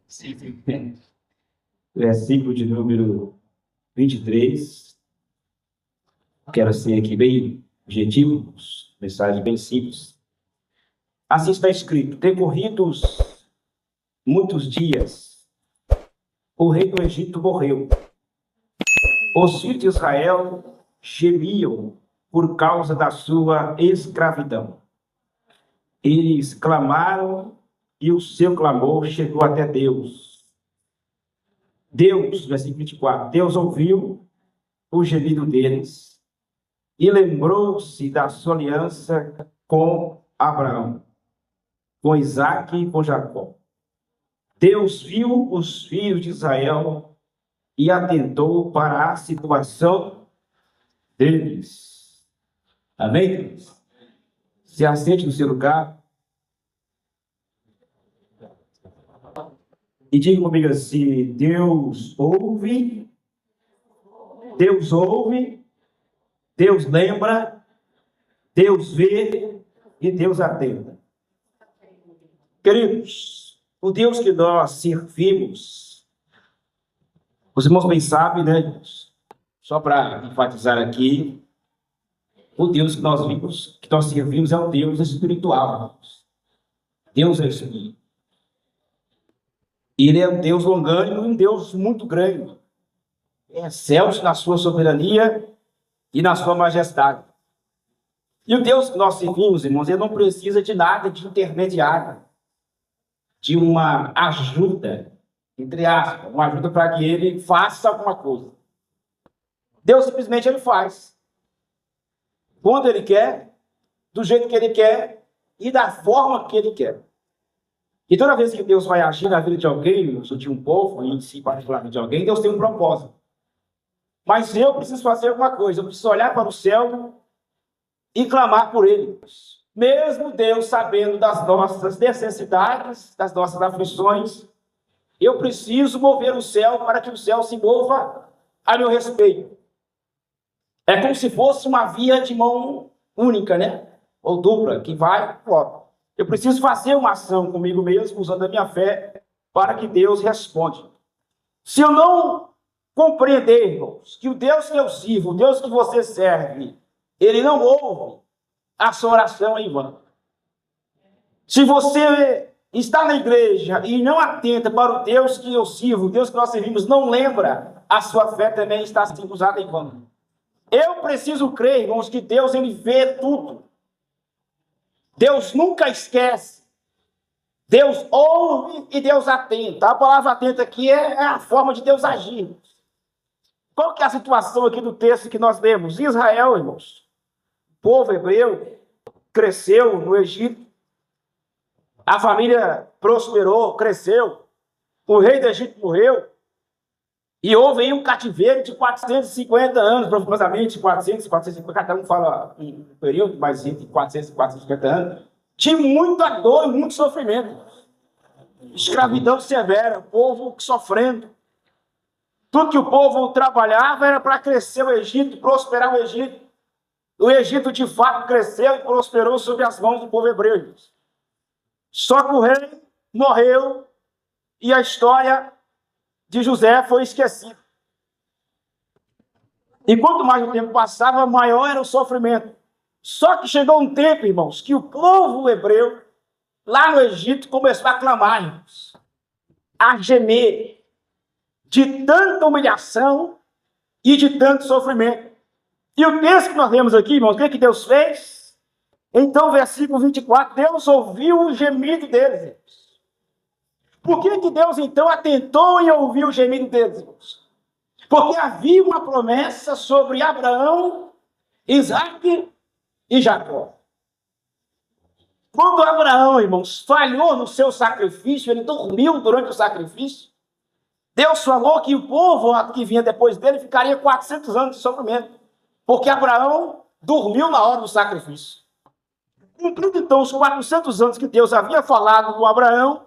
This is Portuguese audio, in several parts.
Sim. Versículo de número 23. Quero ser aqui bem objetivo, mensagem bem simples. Assim está escrito: decorridos muitos dias, o rei do Egito morreu. Os filhos de Israel gemiam por causa da sua escravidão. Eles clamaram e o seu clamor chegou até Deus. Deus, versículo 24, Deus ouviu o gemido deles e lembrou-se da sua aliança com Abraão, com Isaque e com Jacó. Deus viu os filhos de Israel e atentou para a situação deles. Amém? Se assente no seu lugar e diga comigo assim: Deus ouve, Deus lembra, Deus vê e Deus atenta. Queridos, o Deus que nós servimos, os irmãos bem sabem, né? Só para enfatizar aqui, o Deus que nós vimos, que nós servimos é um Deus espiritual. Deus é espírito. Ele é um Deus longânimo, um Deus muito grande. É excelso na sua soberania e na sua majestade. E o Deus que nós servimos, irmãos, ele não precisa de nada de intermediário, de uma ajuda, entre aspas, uma ajuda para que ele faça alguma coisa. Deus simplesmente ele faz. Quando ele quer, do jeito que ele quer e da forma que ele quer. E toda vez que Deus vai agir na vida de alguém, de um povo, e em si particularmente de alguém, Deus tem um propósito. Mas eu preciso fazer alguma coisa, eu preciso olhar para o céu e clamar por ele. Mesmo Deus sabendo das nossas necessidades, das nossas aflições, eu preciso mover o céu para que o céu se mova a meu respeito. É como se fosse uma via de mão única, né? Ou dupla, que vai e volta. Eu preciso fazer uma ação comigo mesmo, usando a minha fé, para que Deus responda. Se eu não compreender, irmãos, que o Deus que eu sirvo, o Deus que você serve, ele não ouve a sua oração em vão. Se você está na igreja e não atenta para o Deus que eu sirvo, o Deus que nós servimos, não lembra, a sua fé também está sendo usada em vão. Eu preciso crer, irmãos, que Deus ele vê tudo. Deus nunca esquece. Deus ouve e Deus atenta. A palavra atenta aqui é a forma de Deus agir. Qual que é a situação aqui do texto que nós lemos? Israel, irmãos, o povo hebreu, cresceu no Egito. A família prosperou, cresceu. O rei do Egito morreu. E houve aí um cativeiro de 450 anos, aproximadamente 450, cada um fala um período, mas entre 400 e 450 anos, de muita dor e muito sofrimento. Escravidão severa, o povo sofrendo. Tudo que o povo trabalhava era para crescer o Egito, prosperar o Egito. O Egito, de fato, cresceu e prosperou sob as mãos do povo hebreu. Só que o rei morreu e a história de José foi esquecido. E quanto mais o tempo passava, maior era o sofrimento. Só que chegou um tempo, irmãos, que o povo hebreu, lá no Egito, começou a clamar, irmãos, a gemer, de tanta humilhação e de tanto sofrimento. E o texto que nós lemos aqui, irmãos, o que Deus fez? Então, versículo 24, Deus ouviu o gemido deles, irmãos. Por que Deus, então, atentou em ouvir o gemido deles, irmãos? Porque havia uma promessa sobre Abraão, Isaque e Jacó. Quando Abraão, irmãos, falhou no seu sacrifício, ele dormiu durante o sacrifício, Deus falou que o povo que vinha depois dele ficaria 400 anos de sofrimento, porque Abraão dormiu na hora do sacrifício. Cumprindo, então, os 400 anos que Deus havia falado com Abraão,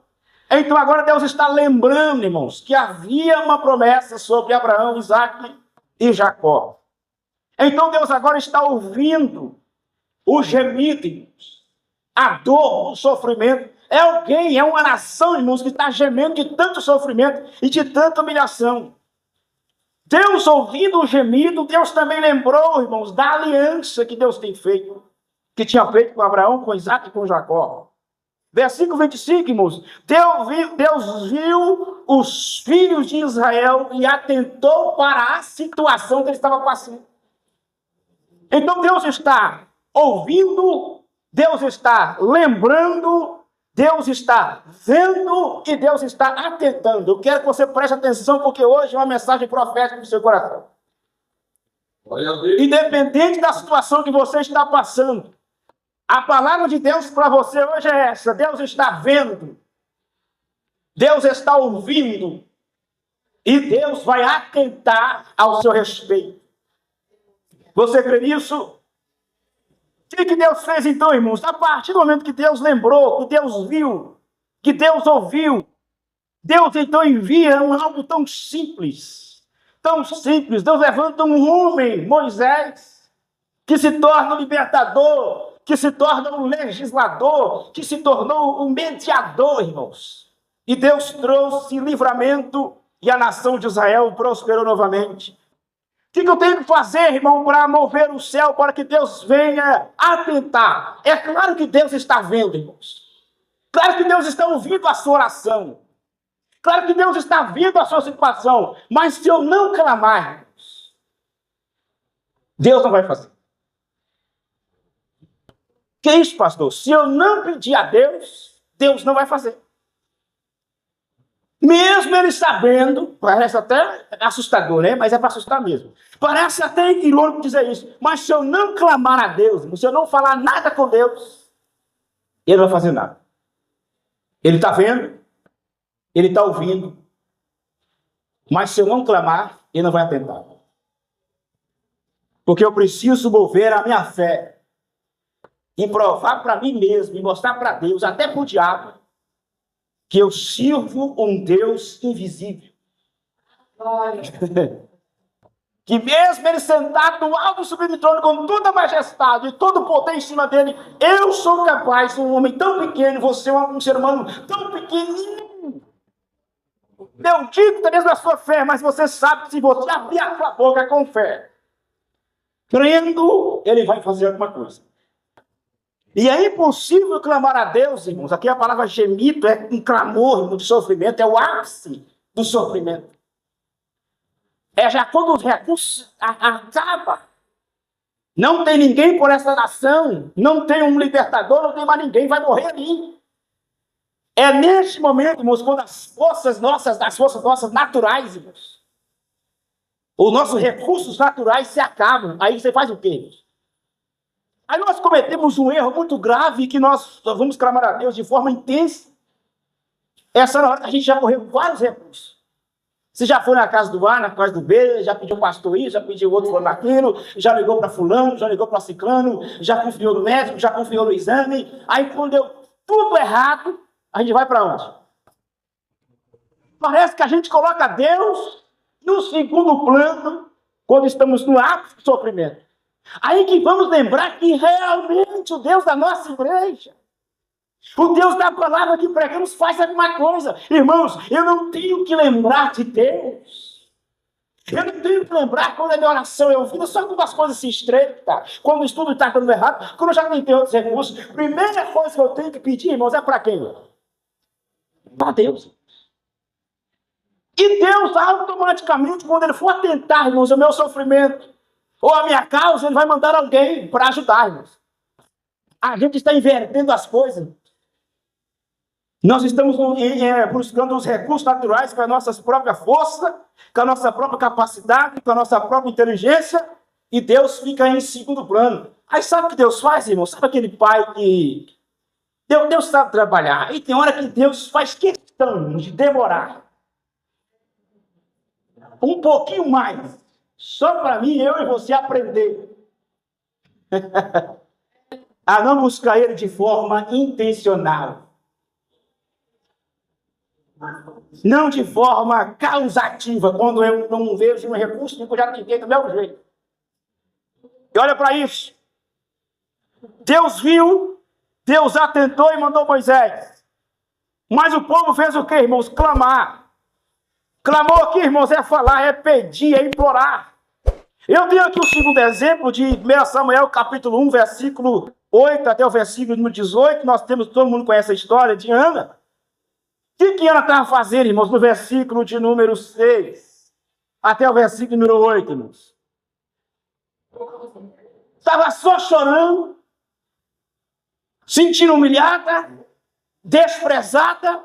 então agora Deus está lembrando, irmãos, que havia uma promessa sobre Abraão, Isaque e Jacó. Então Deus agora está ouvindo o gemido, a dor, o sofrimento É alguém, é uma nação, irmãos, que está gemendo de tanto sofrimento e de tanta humilhação. Deus, ouvindo o gemido, Deus também lembrou, irmãos, da aliança que Deus tem feito, que tinha feito com Abraão, com Isaac e com Jacó. Versículo 25, irmãos. Deus viu os filhos de Israel e atentou para a situação que ele estava passando. Então Deus está ouvindo, Deus está lembrando, Deus está vendo e Deus está atentando. Eu quero que você preste atenção, porque hoje é uma mensagem profética no seu coração. Independente da situação que você está passando, a palavra de Deus para você hoje é essa: Deus está vendo, Deus está ouvindo e Deus vai atentar ao seu respeito. Você crê nisso? O que Deus fez então, irmãos? A partir do momento que Deus lembrou, que Deus viu, que Deus ouviu, Deus então envia algo tão simples, tão simples. Deus levanta um homem, Moisés, que se torna um libertador, que se torna um legislador, que se tornou um mediador, irmãos. E Deus trouxe livramento e a nação de Israel prosperou novamente. O que eu tenho que fazer, irmão, para mover o céu, para que Deus venha atentar? É claro que Deus está vendo, irmãos. Claro que Deus está ouvindo a sua oração. Claro que Deus está vendo a sua situação. Mas se eu não clamar, irmãos, Deus não vai fazer. Que isso, pastor? Se eu não pedir a Deus, Deus não vai fazer. Mesmo ele sabendo, parece até assustador, né? Mas é para assustar mesmo. Parece até irônico dizer isso. Mas se eu não clamar a Deus, se eu não falar nada com Deus, ele não vai fazer nada. Ele está vendo, ele está ouvindo. Mas se eu não clamar, ele não vai atentar. Porque eu preciso mover a minha fé e provar para mim mesmo, e mostrar para Deus, até para o diabo, que eu sirvo um Deus invisível. Que mesmo ele sentado no alto subido trono com toda a majestade e todo o poder em cima dele, eu sou capaz, um homem tão pequeno, você é um ser humano tão pequenininho. Eu digo talvez na sua fé, mas você sabe que se você abrir a sua boca com fé, crendo, ele vai fazer alguma coisa. E é impossível clamar a Deus, irmãos. Aqui a palavra gemido é um clamor, irmão, de sofrimento, é o ápice do sofrimento. É já quando os recursos acabam. Não tem ninguém por essa nação, não tem um libertador, não tem mais ninguém, vai morrer ali. É neste momento, irmãos, quando as forças nossas naturais, irmãos, os nossos recursos naturais se acabam. Aí você faz o quê, irmãos? Aí nós cometemos um erro muito grave que nós vamos clamar a Deus de forma intensa. Essa hora a gente já correu vários recursos. Você já foi na casa do A, na casa do B, já pediu pastor isso, já pediu outro falando aquilo, já ligou para fulano, já ligou para ciclano, já confiou no médico, já confiou no exame. Aí quando deu tudo errado, a gente vai para onde? Parece que a gente coloca Deus no segundo plano quando estamos no ápice do sofrimento. Aí que vamos lembrar que realmente o Deus da nossa igreja, o Deus da palavra que pregamos faz alguma coisa. Irmãos, eu não tenho que lembrar de Deus. Eu não tenho que lembrar quando a minha oração é ouvida, só quando as coisas se estreitam, quando o estudo está dando errado, quando eu já não tenho outros recursos. Primeira coisa que eu tenho que pedir, irmãos, é para quem? Para Deus. E Deus, automaticamente, quando Ele for atentar, irmãos, ao meu sofrimento, ou a minha causa, Ele vai mandar alguém para ajudar, irmãos. A gente está invertendo as coisas. Nós estamos buscando os recursos naturais com a nossa própria força, com a nossa própria capacidade, com a nossa própria inteligência, e Deus fica em segundo plano. Aí sabe o que Deus faz, irmão? Sabe aquele pai que... Deus sabe trabalhar. E tem hora que Deus faz questão de demorar um pouquinho mais, só para mim, eu e você aprender a não buscar Ele de forma intencional. Não de forma causativa, quando eu não vejo um recurso, eu já tentei do meu jeito. E olha para isso. Deus viu, Deus atentou e mandou Moisés. Mas o povo fez o quê, irmãos? Clamar. Clamou aqui, irmãos, é falar, é pedir, é implorar. Eu tenho aqui o segundo exemplo de 1 Samuel, capítulo 1, versículo 8 até o versículo número 18. Nós temos, todo mundo conhece a história de Ana. O que Ana estava fazendo, irmãos, no versículo de número 6 até o versículo número 8, irmãos? Estava só chorando, sentindo humilhada, desprezada,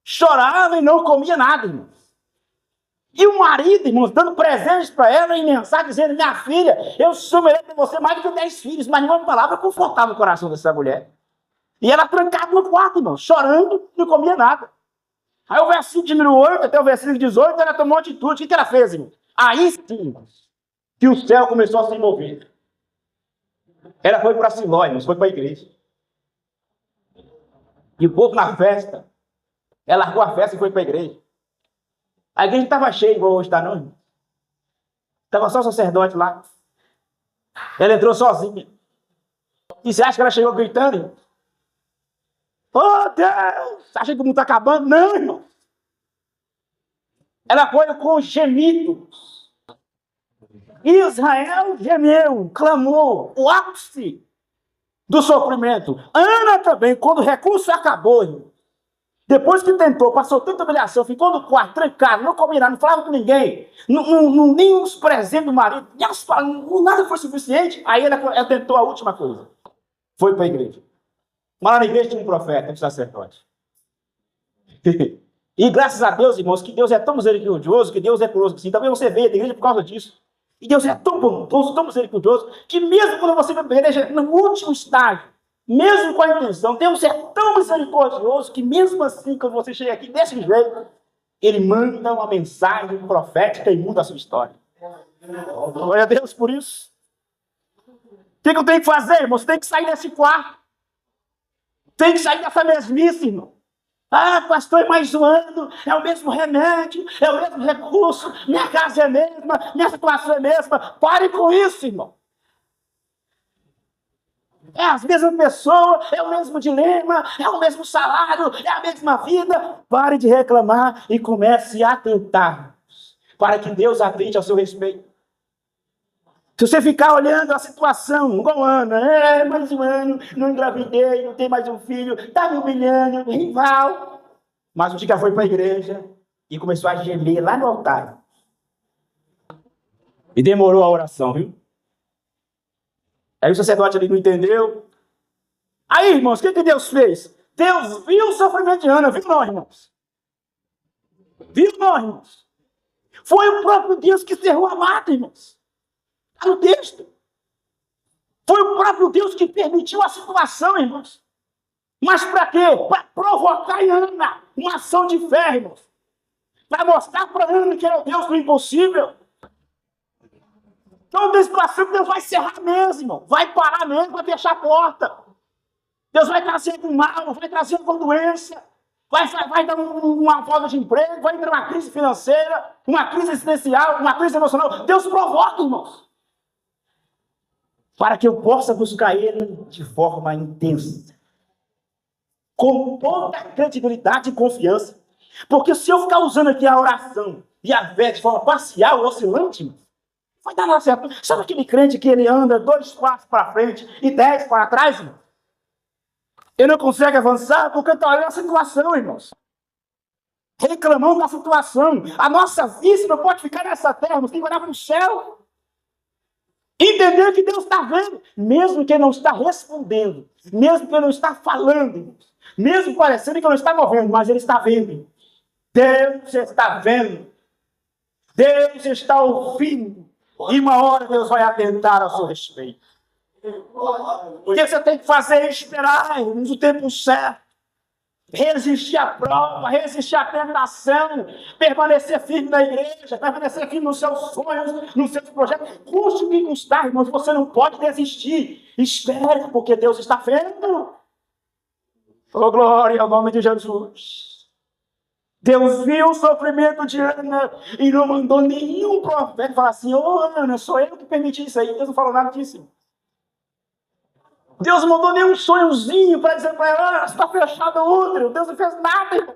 chorava e não comia nada, irmãos. E o marido, irmãos, dando presentes para ela e mensagem dizendo: minha filha, eu sou melhor que você mais do que 10 filhos, mas nenhuma palavra confortava o coração dessa mulher. E ela trancada no quarto, irmão, chorando, não comia nada. Aí o versículo de número 8 até o versículo 18, ela tomou atitude. O que ela fez, irmão? Aí sim, irmãos, que o céu começou a se mover. Ela foi para Siló, irmãos, foi para a igreja. E o povo na festa, ela largou a festa e foi para a igreja. A igreja estava cheia, igual hoje está, não, irmão. Estava só o sacerdote lá. Ela entrou sozinha. E você acha que ela chegou gritando, irmão? Oh, Deus! Acha que o mundo está acabando? Não, irmão. Ela foi com gemidos. Israel gemeu, clamou, o ápice do sofrimento. Ana também, quando o recurso acabou, irmão, depois que tentou, passou tanta humilhação, ficou no quarto, trancado, não comia nada, não falava com ninguém, nem os presentes do marido, nada foi suficiente. Aí ela tentou a última coisa. Foi para a igreja. Mas lá na igreja tinha um profeta, um sacerdote. E graças a Deus, irmãos, que Deus é tão misericordioso, que Deus é conosco assim. Também você veio da igreja por causa disso. E Deus é tão bondoso, tão misericordioso, que mesmo quando você vai para a igreja, no último estágio, mesmo com a intenção, Deus é tão misericordioso que mesmo assim, quando você chega aqui desse jeito, Ele manda uma mensagem profética e muda a sua história. Glória a Deus por isso. O que eu tenho que fazer, irmão? Você tem que sair desse quarto. Tem que sair dessa mesmice, irmão. Ah, pastor, é mais um ano, é o mesmo remédio, é o mesmo recurso, minha casa é a mesma, minha situação é a mesma. Pare com isso, irmão. É as mesmas pessoas, é o mesmo dilema, é o mesmo salário, é a mesma vida. Pare de reclamar e comece a tentar, para que Deus atente ao seu respeito. Se você ficar olhando a situação, igual Ana, mais um ano, não engravidei, não tem mais um filho, está me humilhando, rival. Mas o dia que ela foi para a igreja e começou a gemer lá no altar. E demorou a oração, viu? Aí o sacerdote ali não entendeu. Aí, irmãos, o que Deus fez? Deus viu o sofrimento de Ana, viu não, irmãos? Viu não, irmãos? Foi o próprio Deus que cerrou a mata, irmãos. Está no texto. Foi o próprio Deus que permitiu a situação, irmãos. Mas para quê? Para provocar em Ana uma ação de fé, irmãos. Para mostrar para Ana que era o Deus do impossível. Então, a situação que Deus vai cerrar mesmo, irmão. Vai parar mesmo, vai fechar a porta. Deus vai trazer um mal, vai trazer uma doença. Vai dar uma falta de emprego, vai entrar uma crise financeira, uma crise existencial, uma crise emocional. Deus provoca, irmãos. Para que eu possa buscar Ele de forma intensa. Com toda a credibilidade e confiança. Porque se eu ficar usando aqui a oração e a fé de forma parcial, oscilante, vai dar nada certo. Sabe aquele crente que ele anda 2 passos para frente e 10 para trás, irmão? Ele não consegue avançar porque está olhando a situação, irmãos. Reclamando da situação. A nossa vista não pode ficar nessa terra, nós temos que olhar para o céu. Entender que Deus está vendo, mesmo que Ele não está respondendo, mesmo que Ele não está falando, mesmo parecendo que não está movendo, mas Ele está vendo. Deus está vendo. Deus está ouvindo. E uma hora Deus vai atentar ao seu respeito. O que você tem que fazer é esperar no tempo certo. Resistir à prova, resistir à tentação, permanecer firme na igreja, permanecer firme nos seus sonhos, nos seus projetos. Custe o que custar, irmãos, você não pode desistir. Espere, porque Deus está vendo. Oh, glória ao nome de Jesus. Deus viu o sofrimento de Ana e não mandou nenhum profeta falar assim: ô Ana, sou eu que permiti isso aí. Deus não falou nada disso. Deus não mandou nenhum sonhozinho para dizer para ela, está fechado o útero. Deus não fez nada, irmão.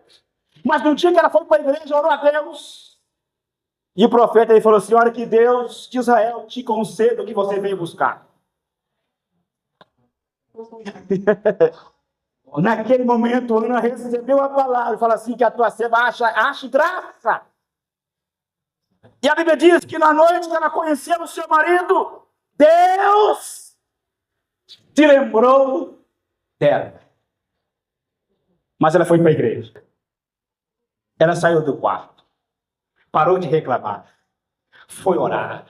Mas no dia que ela foi para a igreja, orou a Deus. E o profeta ele falou assim, olha que Deus de Israel te conceda o que você veio buscar. Naquele momento, Ana recebeu a palavra e falou assim, que a tua serva ache graça. E a Bíblia diz que na noite que ela conheceu o seu marido, Deus se lembrou dela. Mas ela foi para a igreja. Ela saiu do quarto. Parou de reclamar. Foi orar.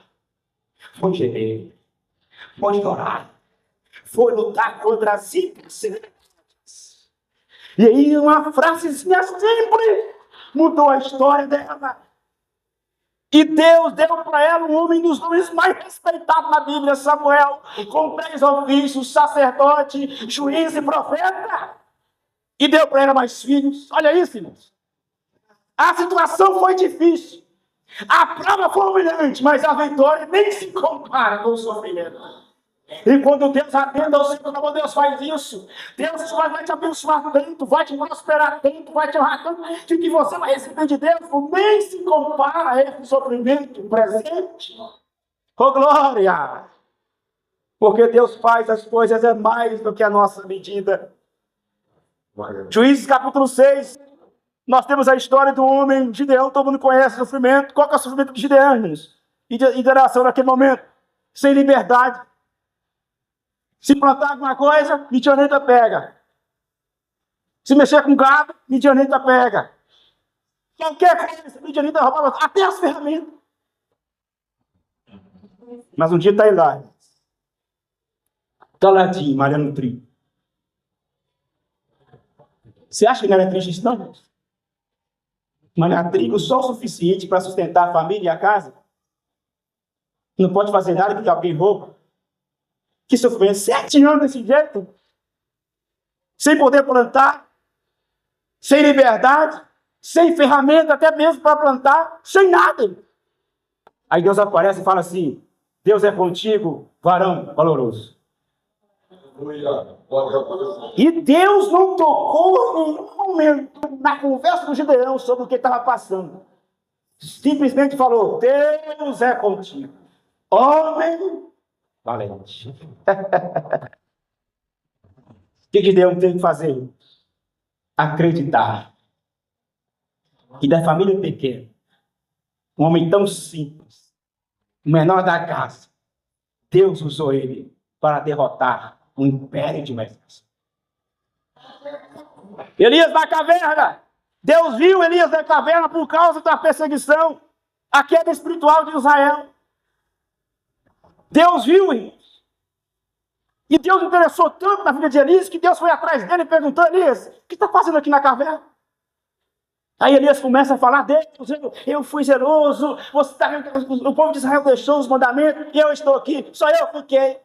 Foi gemer. Foi chorar. Foi lutar contra as impossibilidades. E aí uma frasezinha simples mudou a história dela. E Deus deu para ela um homem dos nomes mais respeitados na Bíblia, Samuel, com 3 ofícios, sacerdote, juiz e profeta. E deu para ela mais filhos. Olha isso, irmãos. A situação foi difícil. A prova foi humilhante, mas a vitória nem se compara com o sofrimento. E quando Deus atenda ao Senhor, como Deus faz isso, Deus vai te abençoar tanto, vai te prosperar tanto, vai te honrar tanto, que o que você vai receber de Deus nem se compara a esse sofrimento presente. Oh, glória! Porque Deus faz as coisas é mais do que a nossa medida. Juízes capítulo 6, nós temos a história do homem Gideão, todo mundo conhece o sofrimento. Qual que é o sofrimento de Gideão, irmãos? E de nação naquele momento, sem liberdade. Se plantar alguma coisa, midianita pega. Se mexer com gado, midianita pega. Qualquer coisa, midianita roubava até as ferramentas. Mas um dia está ele lá, caladinho, malhando trigo. Você acha que não era triste isso, não? Malhar trigo só o suficiente para sustentar a família e a casa? Não pode fazer nada porque alguém rouba. Que sofreu 7 anos desse jeito, sem poder plantar, sem liberdade, sem ferramenta até mesmo para plantar, sem nada. Aí Deus aparece e fala assim, Deus é contigo, varão valoroso. E Deus não tocou em nenhum momento na conversa do Gideão sobre o que estava passando. Simplesmente falou, Deus é contigo. Homem valente. O que Gideão tem que fazer? Acreditar que da família pequena, um homem tão simples, o menor da casa, Deus usou ele para derrotar o império de Moisés. Elias na caverna. Deus viu Elias na caverna por causa da perseguição, a queda espiritual de Israel. Deus viu, irmãos. E Deus interessou tanto na vida de Elias que Deus foi atrás dele e perguntou, Elias, o que está fazendo aqui na caverna? Aí Elias começa a falar, Deus, eu fui zeloso, o povo de Israel deixou os mandamentos e eu estou aqui, só eu fiquei.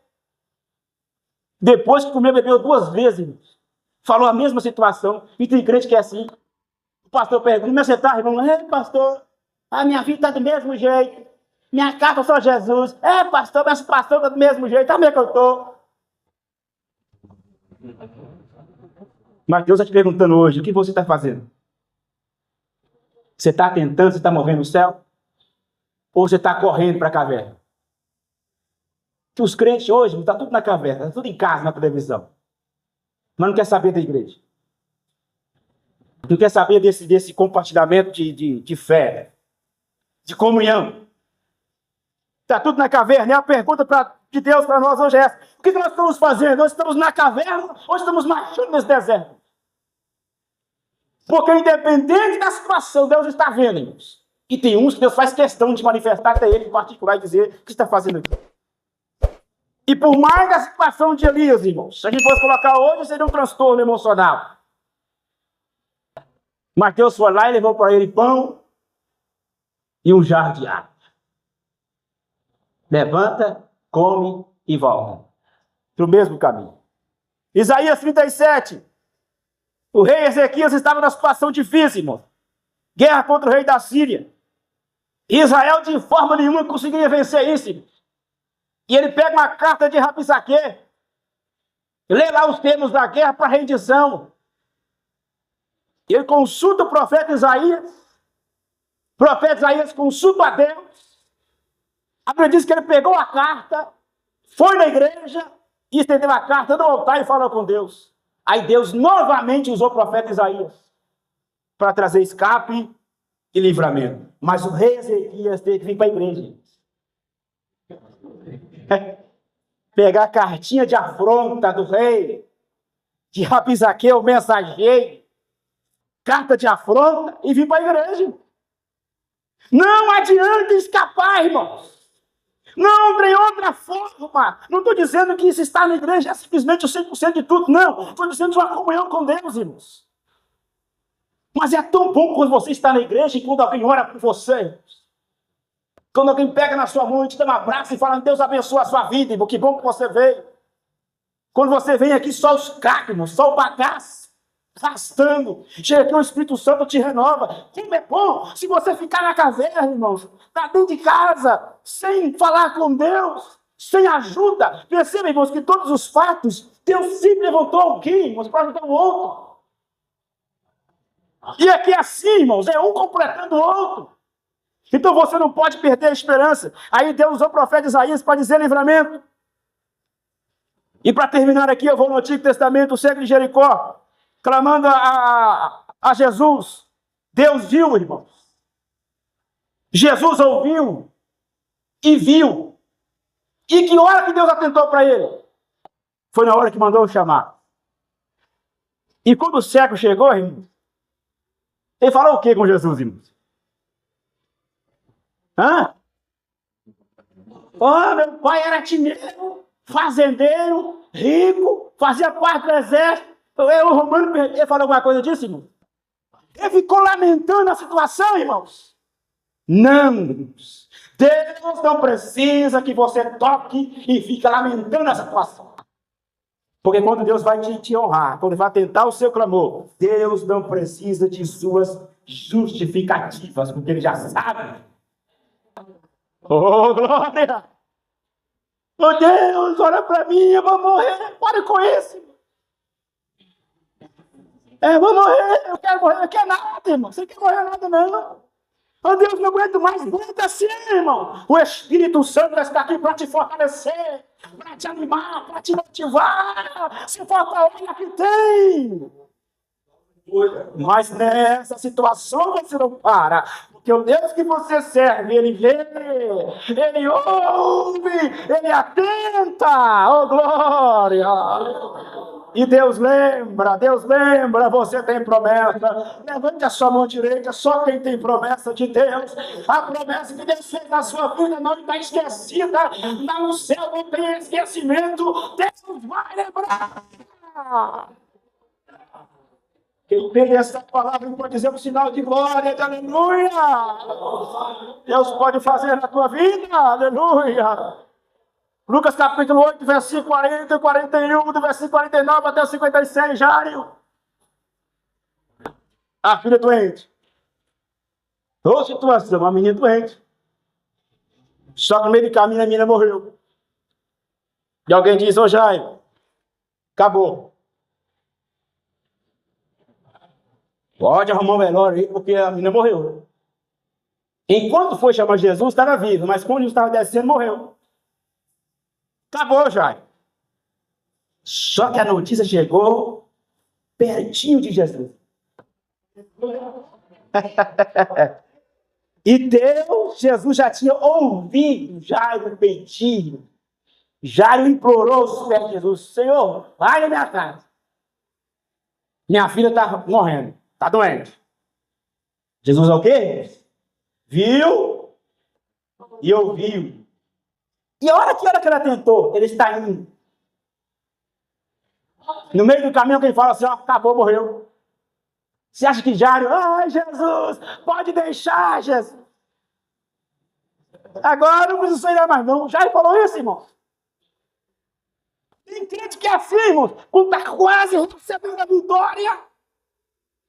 Depois que comeu, bebeu 2 vezes, irmãos, falou a mesma situação, e tem crente que é assim. O pastor pergunta, como você está, irmão? Pastor, a minha vida está do mesmo jeito. Minha casa só Jesus. Pastor, mas o pastor está do mesmo jeito. Também que eu estou. Mas Deus está te perguntando hoje, o que você está fazendo? Você está tentando, você está movendo o céu? Ou você está correndo para a caverna? Que os crentes hoje estão tudo na caverna, está tudo em casa, na televisão. Mas não quer saber da igreja. Não quer saber desse compartilhamento de fé, de comunhão. Está tudo na caverna. E a pergunta de Deus para nós hoje é essa. O que nós estamos fazendo? Nós estamos na caverna ou estamos marchando nesse deserto? Porque independente da situação, Deus está vendo, irmãos. E tem uns que Deus faz questão de manifestar até ele em particular e dizer o que está fazendo aqui. E por mais da situação de Elias, irmãos, se a gente fosse colocar hoje, seria um transtorno emocional. Mas Deus foi lá e levou para ele pão e um jarro de água. Levanta, come e volta. Para o mesmo caminho. Isaías 37. O rei Ezequias estava numa situação difícil, irmão. Guerra contra o rei da Síria. Israel de forma nenhuma conseguiria vencer isso, irmão. E ele pega uma carta de Rabsaque. Lê lá os termos da guerra para rendição. Ele consulta o profeta Isaías. O profeta Isaías consulta a Deus. A Bíblia diz que ele pegou a carta, foi na igreja, e estendeu a carta no altar e falou com Deus. Aí Deus novamente usou o profeta Isaías para trazer escape e livramento. Mas o rei Ezequias teve que vir para a igreja. Pegar a cartinha de afronta do rei, de Rabizaqueu, o mensageiro, carta de afronta, e vir para a igreja. Não adianta escapar, irmãos. Não tem outra forma. Não estou dizendo que isso estar na igreja é simplesmente o 100% de tudo, não. Estou dizendo de uma comunhão com Deus, irmãos. Mas é tão bom quando você está na igreja e quando alguém ora por você, irmãos. Quando alguém pega na sua mão e te dá um abraço e fala, Deus abençoe a sua vida, irmão, que bom que você veio. Quando você vem aqui, só os cacos, só o bagaço, arrastando. Chega aqui, o Espírito Santo te renova. Como é bom se você ficar na caverna, irmãos, tá dentro de casa, sem falar com Deus, sem ajuda. Perceba, irmãos, que todos os fatos, Deus sempre levantou alguém, irmãos, para ajudar o outro. E aqui é assim, irmãos, é um completando o outro. Então você não pode perder a esperança. Aí Deus usou o profeta Isaías para dizer livramento. E para terminar aqui, eu vou no Antigo Testamento, o cego de Jericó, clamando a Jesus. Deus viu, irmãos. Jesus ouviu e viu. E que hora que Deus atentou para ele? Foi na hora que mandou chamar. E quando o cego chegou, irmãos, ele falou o que com Jesus, irmãos? Meu pai era tineiro, fazendeiro, rico, fazia parte do exército. O romano, ele falou alguma coisa disso, irmão? Ele ficou lamentando a situação, irmãos. Não, irmãos. Deus não precisa que você toque e fique lamentando a situação. Porque quando Deus vai te honrar, quando vai tentar o seu clamor, Deus não precisa de suas justificativas, porque Ele já sabe. Oh, glória! Oh, Deus, olha para mim, eu vou morrer. Para com isso. Eu vou morrer, eu quero morrer, eu quero nada, irmão. Você não quer morrer nada, não. Oh, Deus, não aguento mais, aguenta assim, irmão. O Espírito Santo está aqui para te fortalecer, para te animar, para te motivar. Se falta olha que tem. Mas nessa situação você não para. Porque o Deus que você serve, Ele vê, Ele ouve, Ele atenta. Oh, glória! E Deus lembra, você tem promessa. Levante a sua mão direita, só quem tem promessa de Deus. A promessa que Deus fez na sua vida não está esquecida. Lá no céu não tem esquecimento. Deus vai lembrar. Quem pega essa palavra pode dizer um sinal de glória, de aleluia. Deus pode fazer na tua vida, aleluia. Lucas capítulo 8, versículo 40 e 41, do versículo 49 até o 56, Jário. A filha doente. Outra situação, uma menina doente. Só que no meio do caminho a menina morreu. E alguém diz, ô Jairo, acabou. Pode arrumar um velório aí, porque a menina morreu. Enquanto foi chamar Jesus, estava vivo, mas quando Jesus estava descendo, morreu. Acabou, Jairo. Só que a notícia chegou pertinho de Jesus. E Jesus já tinha ouvido Jairo pedir. Jairo implorou os pés de Jesus: Senhor, vai na minha casa. Minha filha está morrendo, está doente. Jesus é o quê? Viu e ouviu. E a hora que ela tentou, ele está indo. No meio do caminho, alguém fala assim: ó, acabou, morreu. Você acha que Jairo, ai Jesus, pode deixar, Jesus. Agora não precisa sair mais não. Jairo falou isso, irmão. Tem crente que é assim, irmão, quando está quase recebendo a vitória,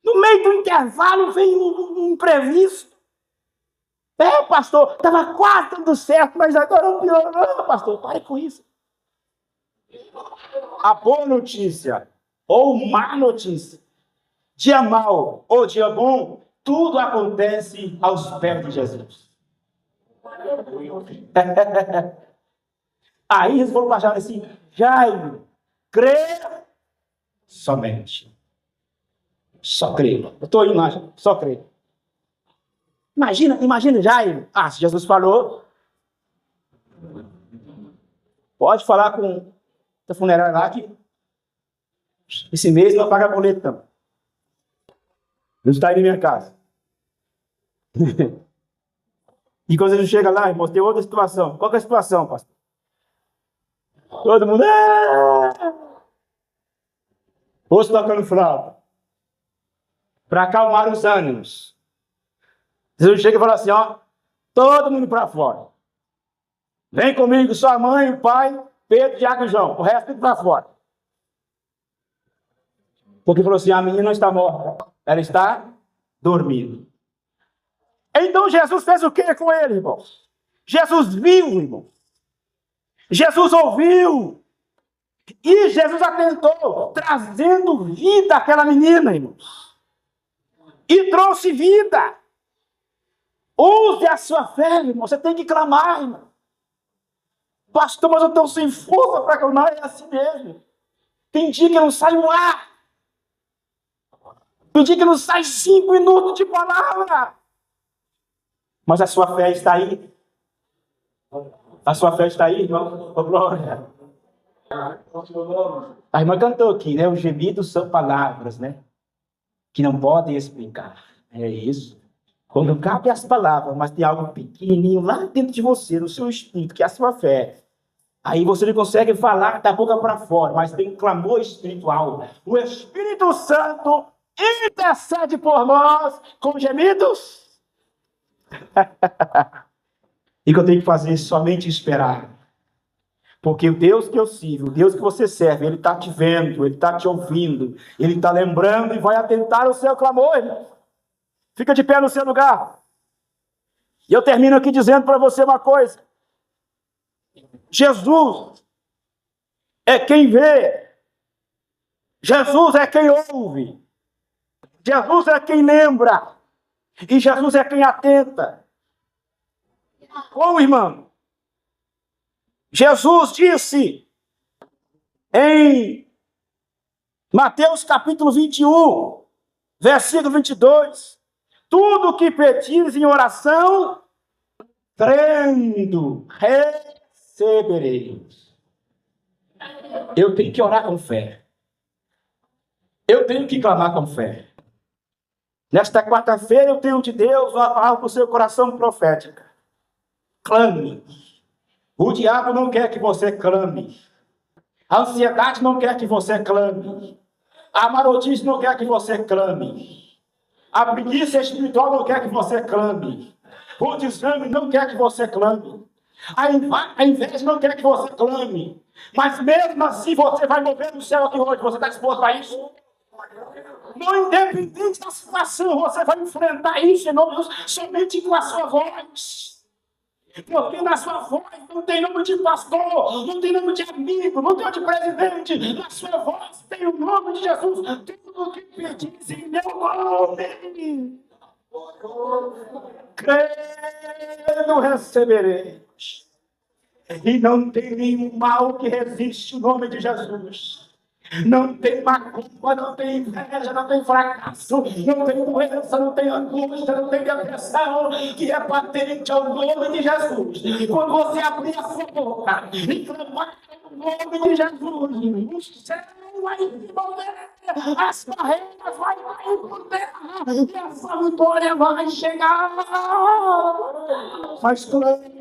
no meio do intervalo vem um imprevisto. Pastor, estava quase dando certo, mas agora piorou. Pastor, pare com isso. A boa notícia ou má notícia, dia mau ou dia bom, tudo acontece aos pés de Jesus. Aí eles foram para Jairo assim: Jairo, crê somente. Só crê. Eu estou indo lá, só crê. Imagina Jairo. Se Jesus falou, pode falar com a funerária lá que esse mês não paga boleto, não. Jesus está aí na minha casa. E quando ele chega lá, irmãos, tem outra situação. Qual que é a situação, pastor? Todo mundo... Rosto tocando flauta. Para acalmar os ânimos. Jesus chega e fala assim, todo mundo para fora. Vem comigo, sua mãe, o pai, Pedro, Tiago e João. O resto tudo para fora. Porque falou assim, a menina não está morta. Ela está dormindo. Então Jesus fez o que com ele, irmãos? Jesus viu, irmão. Jesus ouviu. E Jesus atentou, trazendo vida àquela menina, irmãos. E trouxe vida. Use a sua fé, irmão. Você tem que clamar, irmão. Pastor, mas eu estou sem força para clamar. É assim mesmo. Tem dia que não sai um ar. Tem dia que não sai 5 minutos de palavra. Mas a sua fé está aí. A sua fé está aí, irmão. Oh, glória. A irmã cantou aqui, né? Os gemidos são palavras, né? Que não podem explicar. É isso. Quando cabe as palavras, mas tem algo pequenininho lá dentro de você, no seu espírito, que é a sua fé. Aí você não consegue falar da boca para fora, mas tem um clamor espiritual. O Espírito Santo intercede por nós com gemidos. E que eu tenho que fazer somente esperar. Porque o Deus que eu sirvo, o Deus que você serve, Ele está te vendo, Ele está te ouvindo, Ele está lembrando e vai atentar o seu clamor, irmão. Fica de pé no seu lugar. E eu termino aqui dizendo para você uma coisa. Jesus é quem vê. Jesus é quem ouve. Jesus é quem lembra. E Jesus é quem atenta. Como, irmão? Jesus disse em Mateus capítulo 21, versículo 22, tudo o que pedires em oração, crendo, recebereis. Eu tenho que orar com fé. Eu tenho que clamar com fé. Nesta quarta-feira eu tenho de Deus uma palavra para o seu coração profética. Clame. O diabo não quer que você clame. A ansiedade não quer que você clame. A marotice não quer que você clame. A preguiça espiritual não quer que você clame. O desânimo não quer que você clame. A inveja não quer que você clame. Mas mesmo assim você vai mover no céu aqui hoje. Você está disposto a isso? No independente da situação, você vai enfrentar isso em nome de Deus, somente com a sua voz. Porque na sua voz não tem nome de pastor, não tem nome de amigo, não tem nome de presidente. Na sua voz tem o nome de Jesus. Tudo o que pedis em meu nome, crendo recebereis. E não tem nenhum mal que resiste o nome de Jesus. Não tem macumba, não tem inveja, não tem fracasso, não tem doença, não tem angústia, não tem depressão, que é patente ao nome de Jesus. Quando você abrir a sua boca e clamar o nome de Jesus, o céu vai se mover, as barreiras vão cair por terra e essa vitória vai chegar. Mas clame,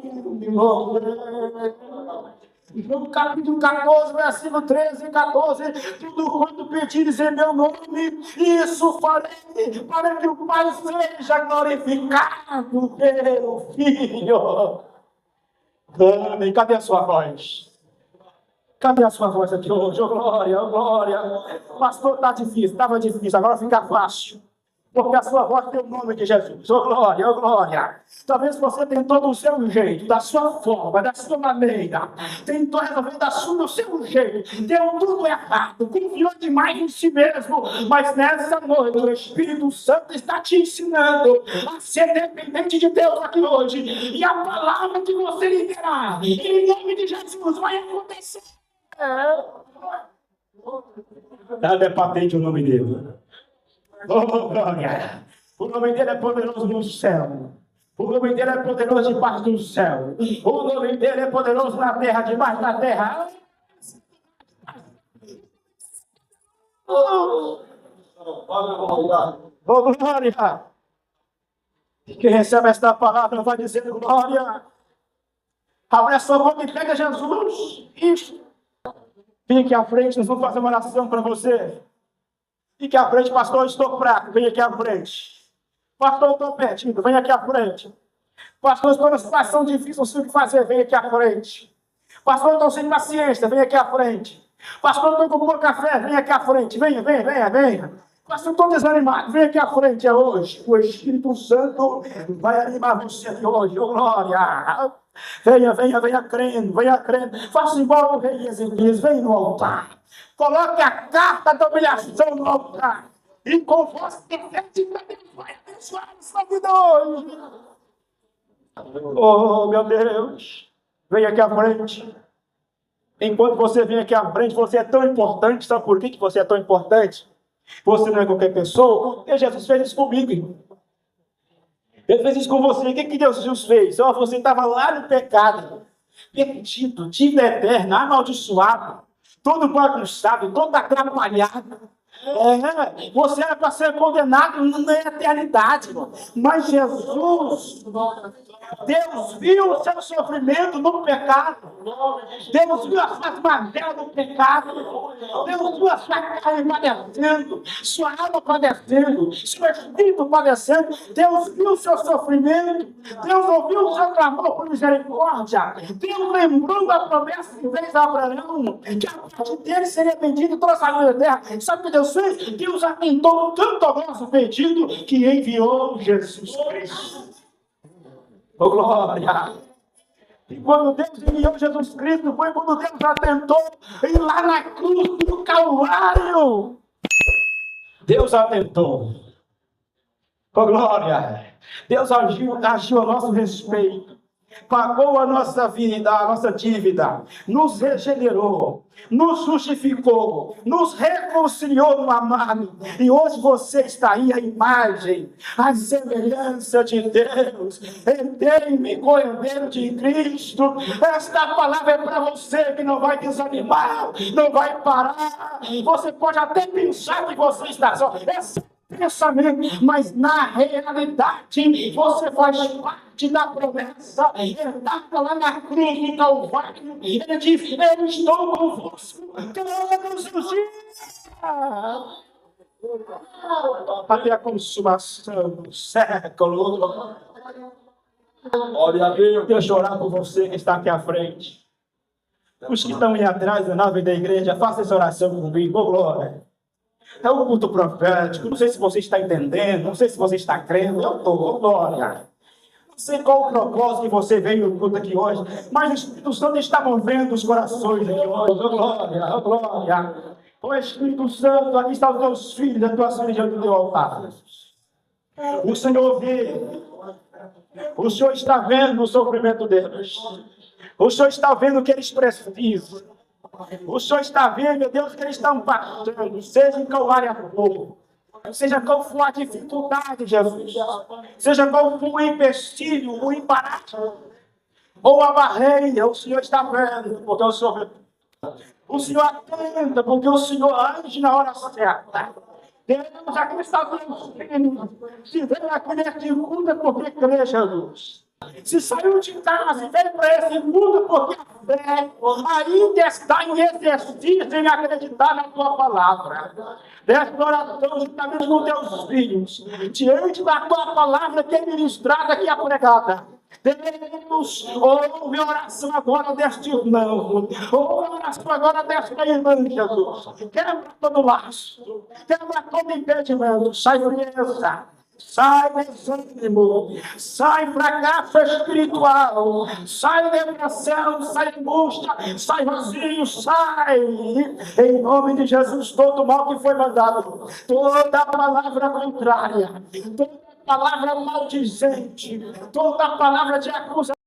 no capítulo 14, versículo 13 e 14, tudo quanto pedires em meu nome, isso farei, para que o Pai seja glorificado pelo Filho. Amém. Cadê a sua voz? Cadê a sua voz aqui hoje? Oh, glória, oh, glória. Pastor, está difícil, estava difícil, agora fica fácil. Porque a sua voz tem o nome de Jesus. Ô glória, ô glória. Talvez você tentou do seu jeito, da sua forma, da sua maneira. Tentou resolver do seu jeito. Deu tudo errado. Confiou demais em si mesmo. Mas nessa noite o Espírito Santo está te ensinando a ser dependente de Deus aqui hoje. E a palavra que você liberar, em nome de Jesus, vai acontecer. Nada é patente o nome dele. Oh, glória! O nome dele é poderoso no céu. O nome dele é poderoso debaixo do céu. O nome dele é poderoso na terra, debaixo da terra. Oh, glória! Quem recebe esta palavra vai dizer glória. Abre a sua boca e pega Jesus. Isso. Fique à frente, nós vamos fazer uma oração para você. Fique à frente, pastor, eu estou fraco, vem aqui à frente. Pastor, eu estou perdido, vem aqui à frente. Pastor, eu estou numa situação difícil, não sei o que fazer, vem aqui à frente. Pastor, eu estou sem paciência, vem aqui à frente. Pastor, eu estou com bom café, vem aqui à frente, venha. Pastor, eu estou desanimado, vem aqui à frente, é hoje. O Espírito Santo vai animar você aqui hoje, oh glória. Venha crendo. Faça igual o rei Ezequias, vem no altar. Coloque a carta da humilhação no altar. E com voz de fé, Deus vai abençoar a sua vida hoje. Oh, meu Deus. Vem aqui à frente. Enquanto você vem aqui à frente, você é tão importante. Sabe por que você é tão importante? Você não é qualquer pessoa. Porque Jesus fez isso comigo, irmão. Ele fez isso com você. O que Deus fez? Você estava lá no pecado, perdido, dívida eterna, amaldiçoado, todo bagunçado, todo atrapalhado. Você era para ser condenado na eternidade. Mas Jesus, Deus viu o seu sofrimento no pecado. Deus viu as suas mazelas no pecado. Deus viu a sua carne padecendo, sua alma padecendo, seu espírito padecendo. Deus viu o seu sofrimento. Deus ouviu o seu clamor por misericórdia. Deus lembrou da promessa que fez a Abraão, que a partir dele seria bendito e trouxe a vida da terra. Sabe o que Deus fez? Deus atendeu tanto ao nosso pedido que enviou Jesus Cristo. Oh, glória! E quando Deus enviou Jesus Cristo, foi quando Deus atentou e lá na cruz do Calvário. Deus atentou. Oh, glória! Deus agiu a nosso respeito. Pagou a nossa vida, a nossa dívida, nos regenerou, nos justificou, nos reconciliou no amado. E hoje você está aí, a imagem, a semelhança de Deus. Herdei-me com o herdeiro de Cristo. Esta palavra é para você que não vai desanimar, não vai parar. Você pode até pensar que você está só. Pensamento, mas na realidade você faz parte da promessa herdada lá na cruz de Calvário. Ele diz: eu estou convosco todos os dias até a consumação do século. Glória a Deus. Deixa eu orar por você que está aqui à frente. Os que estão aí atrás da nave da igreja, faça essa oração comigo. Oh, glória. É um culto profético. Não sei se você está entendendo, não sei se você está crendo. Eu estou, glória. Não sei qual o propósito que você veio no culto aqui hoje, mas o Espírito Santo está movendo os corações aqui hoje. Glória, glória. O Espírito Santo, aqui estão os teus filhos, as tuas filhas diante do teu altar. O Senhor vê. O Senhor está vendo o sofrimento deles. O Senhor está vendo o que eles precisam. O Senhor está vendo, meu Deus, que eles estão passando, seja em qual área for, seja qual for a dificuldade, Jesus, seja qual for o empecilho, o embaraço, ou a barreira, o Senhor está vendo, porque o Senhor atenta, porque o Senhor age na hora certa. Deus aqui está vendo, se veio aqui neste mundo é porque crê, Jesus. Se saiu de casa e veio para esse mundo porque a fé ainda está em exercício em acreditar na tua palavra. Desta oração está mesmo com teus filhos, diante da tua palavra que é ministrada, que é pregada. Deus, ouve a oração agora deste irmão. Ouve a oração agora desta irmã, Jesus. Quebra todo laço. Quebra todo impedimento. Sai frieza. Sai desânimo, sai fracasso espiritual, sai depressão, sai angústia, sai vazio, sai. Em nome de Jesus, todo mal que foi mandado, toda palavra contrária, toda palavra maldizente, toda palavra de acusação,